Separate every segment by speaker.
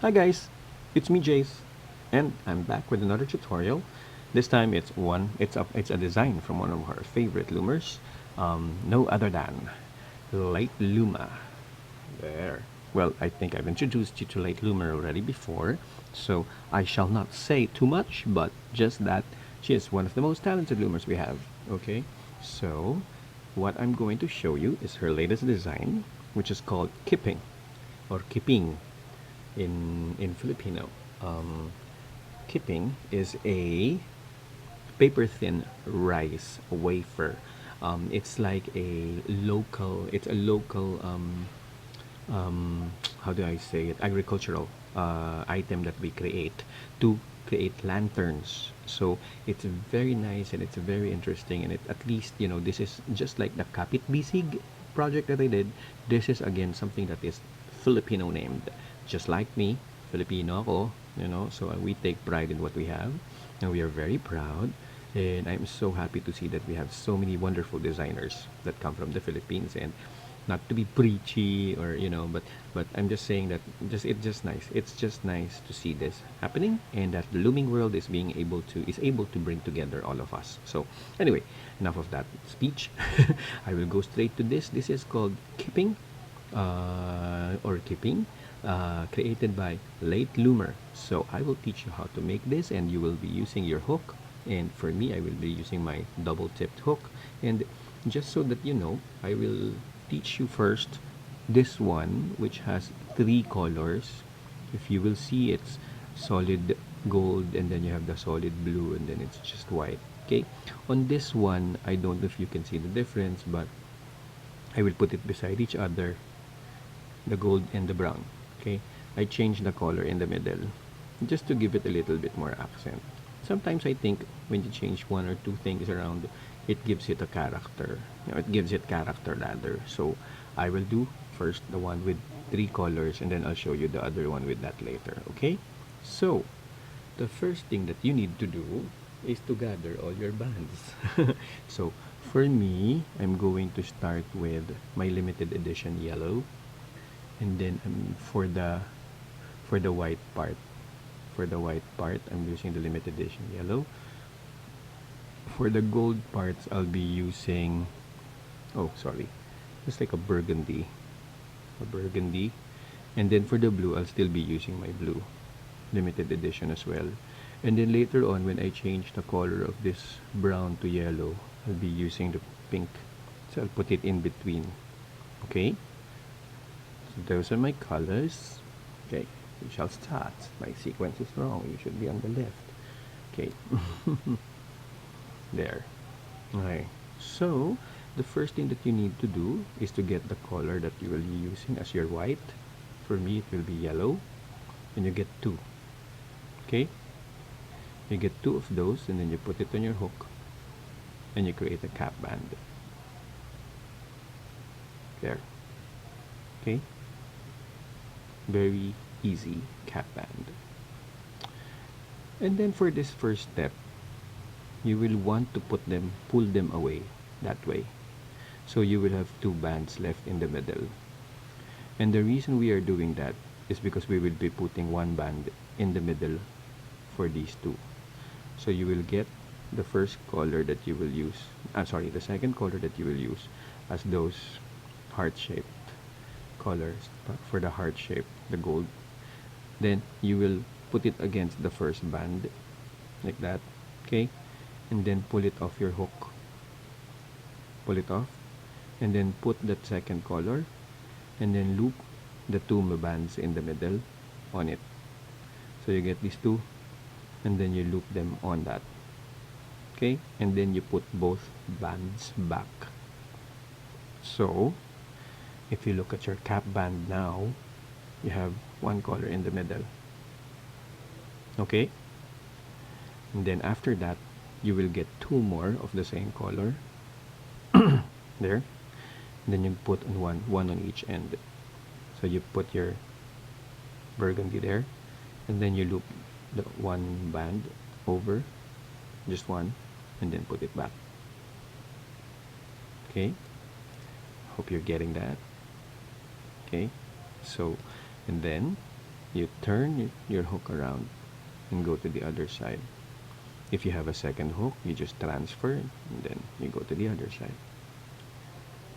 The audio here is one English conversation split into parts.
Speaker 1: Hi guys, it's me Jace, and I'm back with another tutorial. This time it's a design from one of our favorite loomers, no other than Light Luma. There. Well, I think I've introduced you to Light Loomer already before, so I shall not say too much, but just that she is one of the most talented loomers we have. Okay, so what I'm going to show you is her latest design, which is called Kipping or Kiping in Filipino. Um, Kiping is a paper thin rice wafer. It's like it's a local, how do I say it, agricultural item that we create to create lanterns. So it's very nice and it's very interesting. And at least, this is just like the Kapit Bisig project that I did. This is again something that is Filipino named. Just like me, Filipino ako, so we take pride in what we have. And we are very proud. And I'm so happy to see that we have so many wonderful designers that come from the Philippines. And not to be preachy or but I'm just saying that it's just nice to see this happening, and that the looming world is able to bring together all of us. So anyway, enough of that speech. I will go straight to this is called Kipping, or Kipping, created by Late Loomer. So I will teach you how to make this, and you will be using your hook, and for me I will be using my double tipped hook. And just so that you know, I will teach you first this one, which has three colors. If you will see, it's solid gold, and then you have the solid blue, and then it's just white. Okay, on this one I don't know if you can see the difference, but I will put it beside each other, the gold and the brown. Okay, I change the color in the middle just to give it a little bit more accent. Sometimes I think when you change one or two things around, it gives it a character. It gives it character rather. So I will do first the one with three colors, and then I'll show you the other one with that later. Okay, so the first thing that you need to do is to gather all your bands. So for me, I'm going to start with my limited edition yellow, and then for the white part, I'm using the limited edition yellow. For the gold parts, I'll be using, oh sorry, it's like a burgundy. And then for the blue, I'll still be using my blue limited edition as well. And then later on, when I change the color of this brown to yellow, I'll be using the pink. So I'll put it in between. Okay, so those are my colors. Okay, we shall start. My sequence is wrong. You should be on the left. Okay. There. Okay. So the first thing that you need to do is to get the color that you will be using as your white. For me, it will be yellow. And you get two. Okay? You get two of those, and then you put it on your hook, and you create a cap band. There. Okay? Very easy cap band. And then for this first step, you will want to pull them away that way. So you will have two bands left in the middle. And the reason we are doing that is because we will be putting one band in the middle for these two. So you will get the first color that you will use, the second color that you will use as those heart-shaped colors for the heart shape, the gold. Then you will put it against the first band like that. Okay, and then pull it off your hook, pull it off, and then put that second color, and then loop the two bands in the middle on it. So you get these two, and then you loop them on that. Okay, and then you put both bands back. So if you look at your cap band now, you have one color in the middle. Okay, and then after that, you will get two more of the same color there, and then you put on one on each end. So you put your burgundy there, and then you loop the one band over, just one, and then put it back. Okay, hope you're getting that. Okay, so and then You turn your hook around and go to the other side. If you have a second hook, you just transfer and then you go to the other side.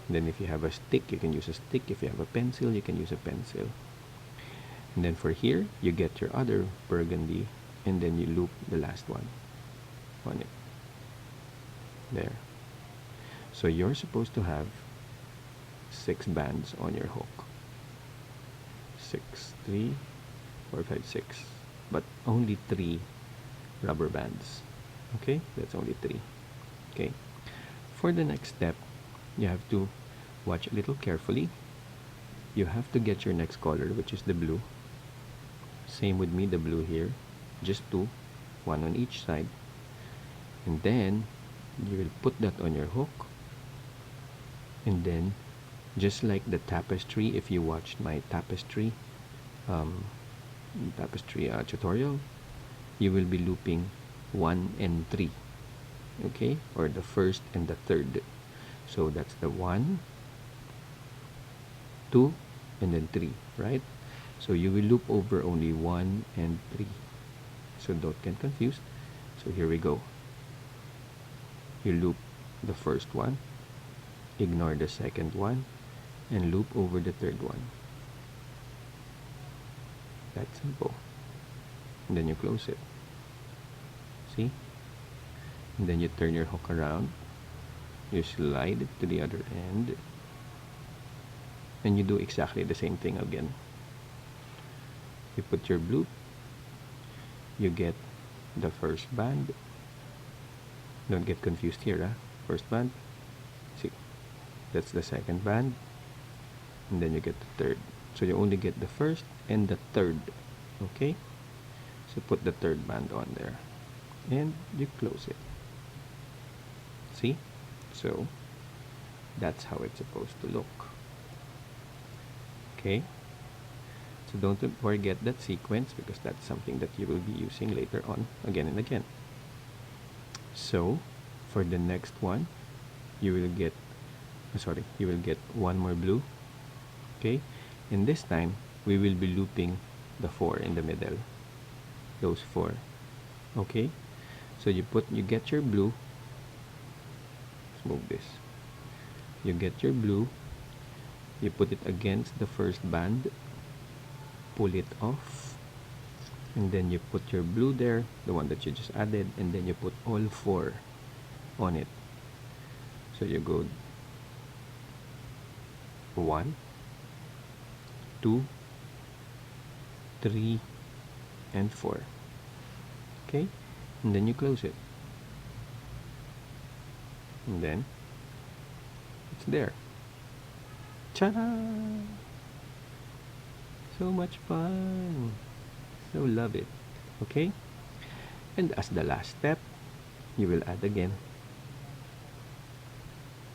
Speaker 1: Then if you have a stick, you can use a stick. If you have a pencil, you can use a pencil. And then for here, you get your other burgundy and then you loop the last one on it. There. So you're supposed to have 6 bands on your hook. 6, 3, 4, 5, 6. But only 3 rubber bands. Okay, that's only 3. Okay, for the next step, you have to watch a little carefully. You have to get your next color, which is the blue. Same with me, the blue here. Just 2, 1 on each side. And then you will put that on your hook. And then, just like the tapestry, if you watched my tapestry tutorial, you will be looping 1 and 3, okay, or the first and the third. So that's the 1, 2, and then 3, right? So you will loop over only 1 and 3. So don't get confused. So here we go. You loop the first one, ignore the second one, and loop over the third one. That's simple. And then you close it. See? And then you turn your hook around. You slide it to the other end. And you do exactly the same thing again. You put your blue. You get the first band. Don't get confused here, huh? First band. See? That's the second band. And then you get the third. So you only get the first and the third. Okay? So put the third band on there. And you close it. See? So that's how it's supposed to look. Okay? So don't forget that sequence because that's something that you will be using later on again and again. So for the next one, you will get one more blue. Okay? And this time we will be looping the 4 in the middle. Those 4. Okay? So you get your blue. Let's move this. You get your blue. You put it against the first band. Pull it off. And then you put your blue there, the one that you just added, and then you put all 4 on it. So you go 1, 2, 3, and 4. Okay? And then you close it. And then it's there. Ta-da! So much fun. So love it. Okay? And as the last step, you will add again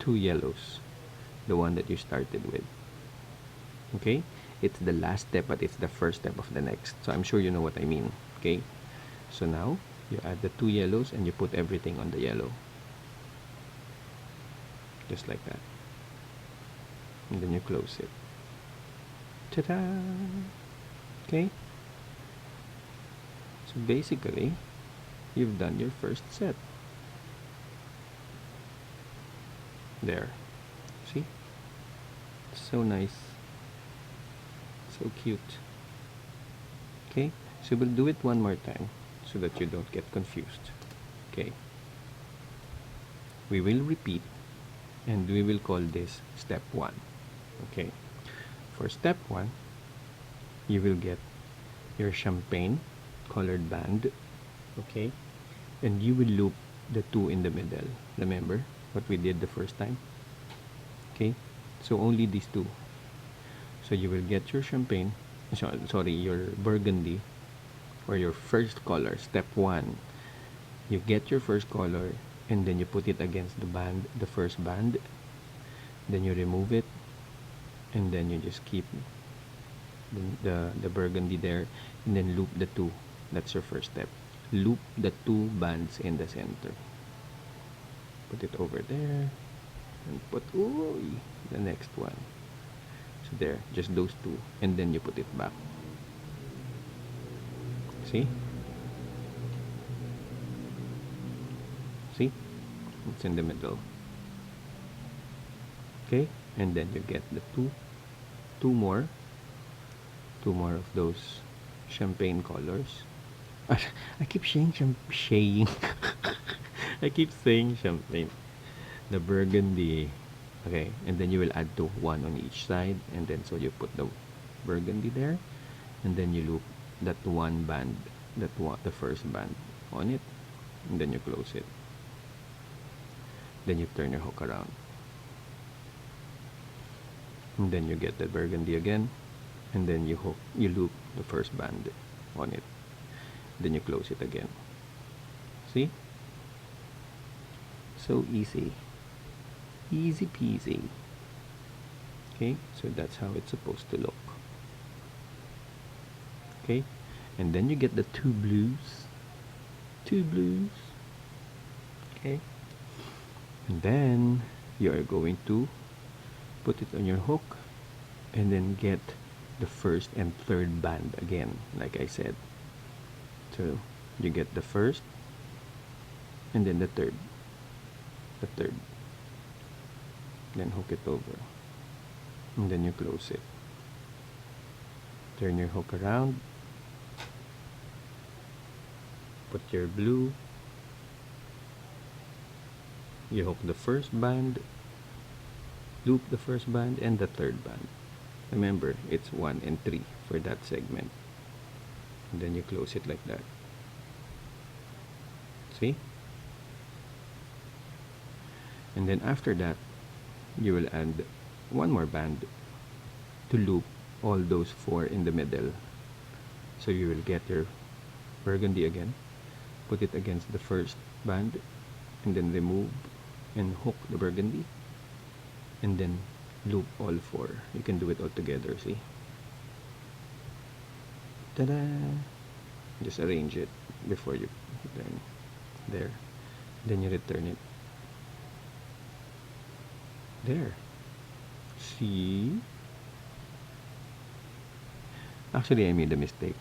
Speaker 1: 2 yellows, the one that you started with. Okay? It's the last step, but it's the first step of the next. So I'm sure you know what I mean. Okay? So now, you add the 2 yellows and you put everything on the yellow. Just like that. And then you close it. Ta-da! Okay? So basically, you've done your first set. There. See? So nice. So cute. Okay? So we'll do it one more time so that you don't get confused. Okay? We will repeat and we will call this step 1. Okay? For step 1, you will get your champagne colored band. Okay? And you will loop the 2 in the middle. Remember what we did the first time? Okay? So only these 2. So you will get your champagne, your burgundy, or your first color, step 1. You get your first color, and then you put it against the band, the first band. Then you remove it, and then you just keep the burgundy there, and then loop the 2. That's your first step. Loop the 2 bands in the center. Put it over there, and put the next one. So there, just those 2, and then you put it back. See? See? It's in the middle. Okay? And then you get the two more of those champagne colors. I keep saying saying I keep saying champagne. The burgundy. Okay, and then you will add one on each side, and then so you put the burgundy there, and then you loop that one band, the first band on it, and then you close it. Then you turn your hook around, and then you get the burgundy again, and then you loop the first band on it, then you close it again. See? So easy. Easy peasy. Okay, so that's how it's supposed to look. Okay, and then you get the two blues. Okay, and then you are going to put it on your hook and then get the first and third band again, like I said. So you get the first and then the third, then hook it over, and then you close it. Turn your hook around, put your blue, you hook the first band, loop the first band and the third band. Remember, it's 1 and 3 for that segment, and then you close it like that. See? And then after that, you will add one more band to loop all those 4 in the middle. So you will get your burgundy again, put it against the first band, and then remove and hook the burgundy, and then loop all 4. You can do it all together, see? Ta-da! Just arrange it before you turn. There. Then you return it. There. See? Actually, I made a mistake.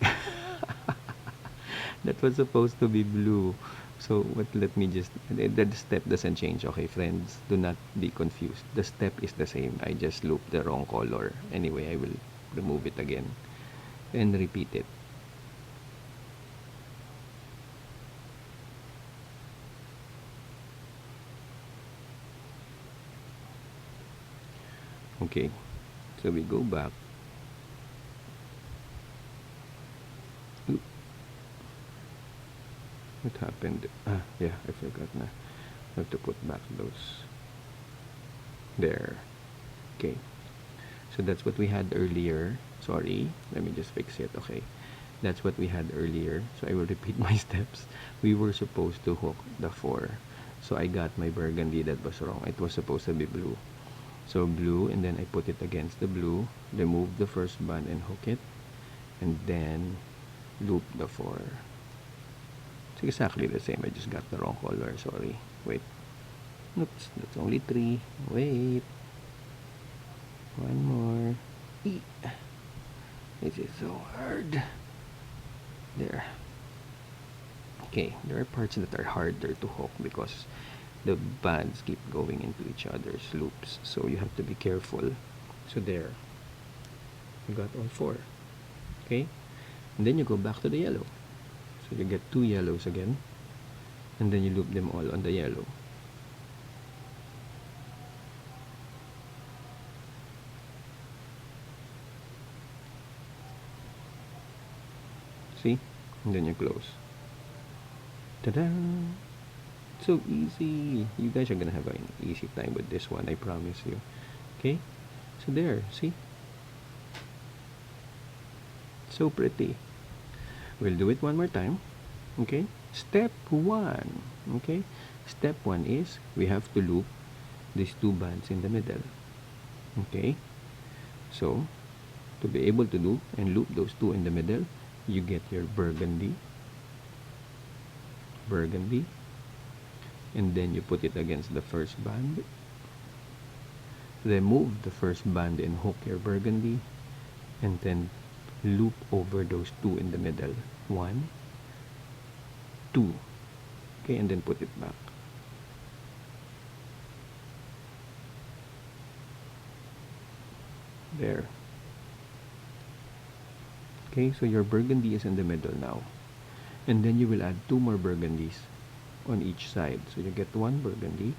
Speaker 1: That was supposed to be blue. So, let me just, the step doesn't change, okay, friends? Do not be confused. The step is the same. I just looped the wrong color. Anyway, I will remove it again and repeat it. Okay, so we go back. Oop. What happened? Yeah, I forgot na. I have to put back those. There. Okay. So that's what we had earlier. Sorry, let me just fix it. Okay. That's what we had earlier. So I will repeat my steps. We were supposed to hook the 4. So I got my burgundy, that was wrong. It was supposed to be blue. So blue, and then I put it against the blue, remove the first band and hook it, and then loop the 4. It's exactly the same. I just got the wrong color. Sorry. Wait. Oops, that's only 3. Wait. One more. This is so hard. There. Okay, there are parts that are harder to hook because the bands keep going into each other's loops, so you have to be careful. So there, you got all 4. Okay, and then you go back to the yellow, so you get 2 yellows again, and then you loop them all on the yellow. See, and then you close. Ta-da! So easy. You guys are gonna have an easy time with this one, I promise you. Okay, so there, see, so pretty. We'll do it one more time. Okay, step 1. Okay, step 1 is we have to loop these 2 bands in the middle. Okay, so to be able to do and loop those 2 in the middle, you get your burgundy, and then you put it against the first band, remove the first band and hook your burgundy, and then loop over those 2 in the middle, 1 2. Okay, and then put it back. There. Okay, so your burgundy is in the middle now. And then you will add 2 more burgundies on each side. So you get 1 burgundy,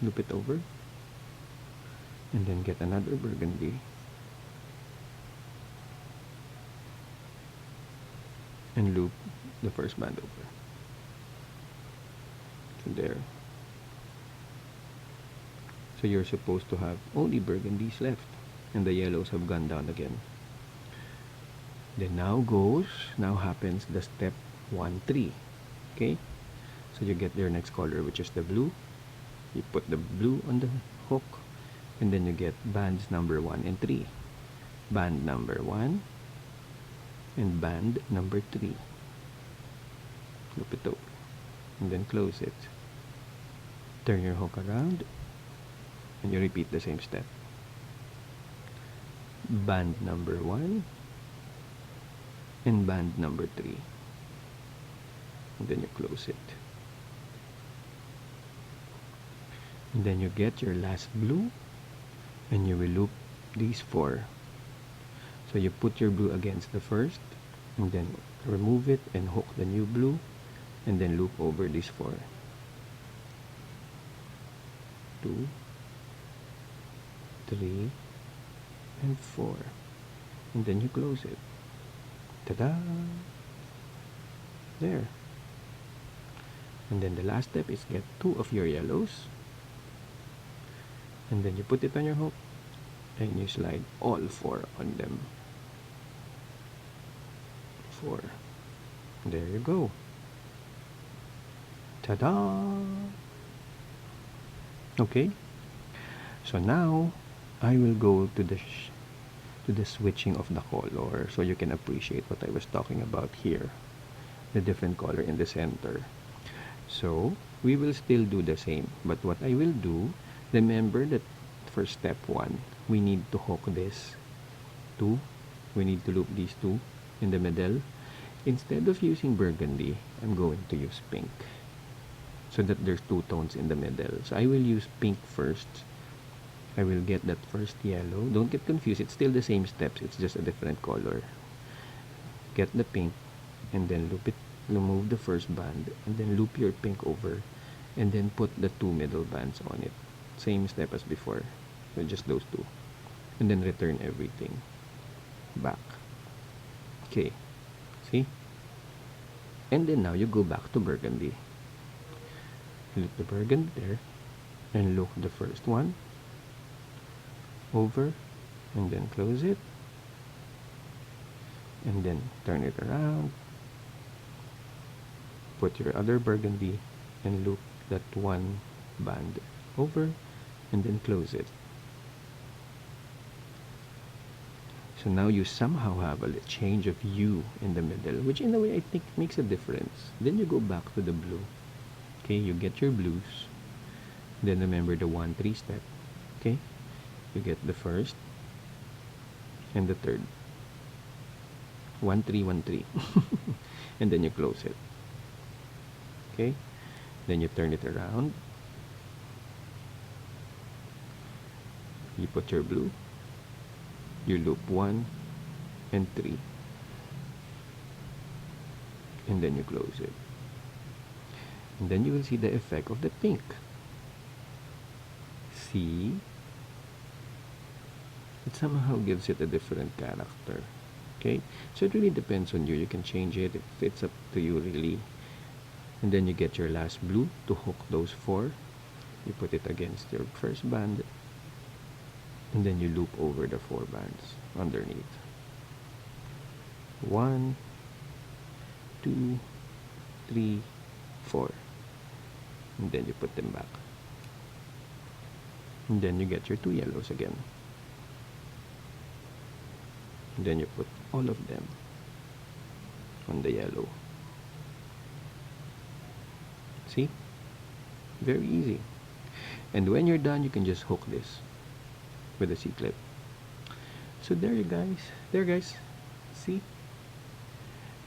Speaker 1: loop it over, and then get another burgundy, and loop the first band over. So there. So you're supposed to have only burgundies left, and the yellows have gone down again. Then now happens the step 1, 3. Okay? So you get your next color, which is the blue. You put the blue on the hook, and then you get bands number 1 and 3. Band number 1 and band number 3. Loop it over, and then close it. Turn your hook around, and you repeat the same step. Band number 1 and band number 3, and then you close it. And then you get your last blue, and you will loop these 4. So you put your blue against the first, and then remove it and hook the new blue, and then loop over these 4. 2, 3, and 4, and then you close it. Ta-da! There. And then the last step is get 2 of your yellows, and then you put it on your hook, and you slide all 4 on them. 4. There you go. Ta-da! Okay. So now I will go to the switching of the color, so you can appreciate what I was talking about here, the different color in the center. So we will still do the same, but what I will do, remember that for step 1 we need to hook this 2, we need to loop these 2 in the middle. Instead of using burgundy, I'm going to use pink, so that there's 2 tones in the middle. So I will use pink first. I will get that first yellow. Don't get confused, it's still the same steps, it's just a different color. Get the pink, and then loop it, remove the first band, and then loop your pink over, and then put the 2 middle bands on it. Same step as before, so just those 2, and then return everything back. Okay, see? And then now you go back to burgundy. Loop the burgundy there, and loop the first one over, and then close it, and then turn it around, put your other burgundy, and loop that 1 band over, and then close it. So now you somehow have a change of hue in the middle, which in a way I think makes a difference. Then you go back to the blue. Okay, you get your blues, then remember the 1, 3 step. Okay, you get the first and the third, 1, 3, 1, 3, and then you close it. Okay, then you turn it around, you put your blue, you loop 1 and 3, and then you close it. And then you will see the effect of the pink. See? It somehow gives it a different character. Okay? So it really depends on you. You can change it. It's up to you really. And then you get your last blue to hook those 4. You put it against your first band, and then you loop over the 4 bands underneath. 1, 2, 3, 4, and then you put them back, and then you get your 2 yellows again, and then you put all of them on the yellow. See? Very easy. And when you're done, you can just hook this with a C-clip. So there you guys. There guys. See?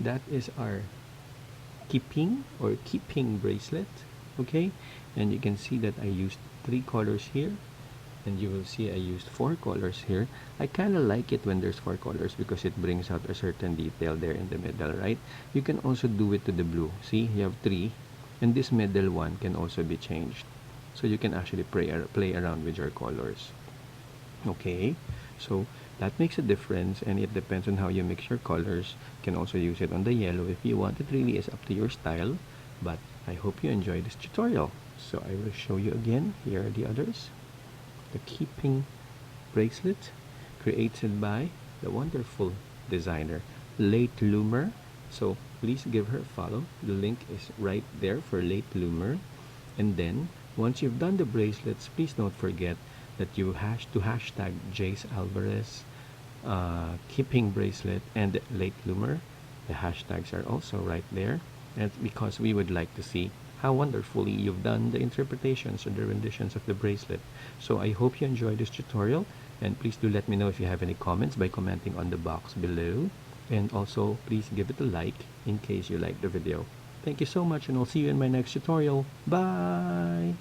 Speaker 1: that is our keeping bracelet. Okay, and you can see that I used 3 colors here, and you will see I used 4 colors here. I kind of like it when there's 4 colors because it brings out a certain detail there in the middle, right? You can also do it to the blue. See, you have 3, and this middle one can also be changed. So you can actually play around with your colors. Okay, so that makes a difference, and it depends on how you mix your colors. You can also use it on the yellow if you want. It really is up to your style, but I hope you enjoy this tutorial. So I will show you again. Here are the others. The keeping bracelet created by the wonderful designer Late Loomer. So please give her a follow. The link is right there for Late Loomer. And then once you've done the bracelets, please don't forget that you hashtag Jace Alvarez keeping bracelet and Late Loomer. The hashtags are also right there, and because we would like to see how wonderfully you've done the interpretations or the renditions of the bracelet. So I hope you enjoyed this tutorial, and please do let me know if you have any comments by commenting on the box below, and also please give it a like in case you like the video. Thank you so much, and I'll see you in my next tutorial. Bye!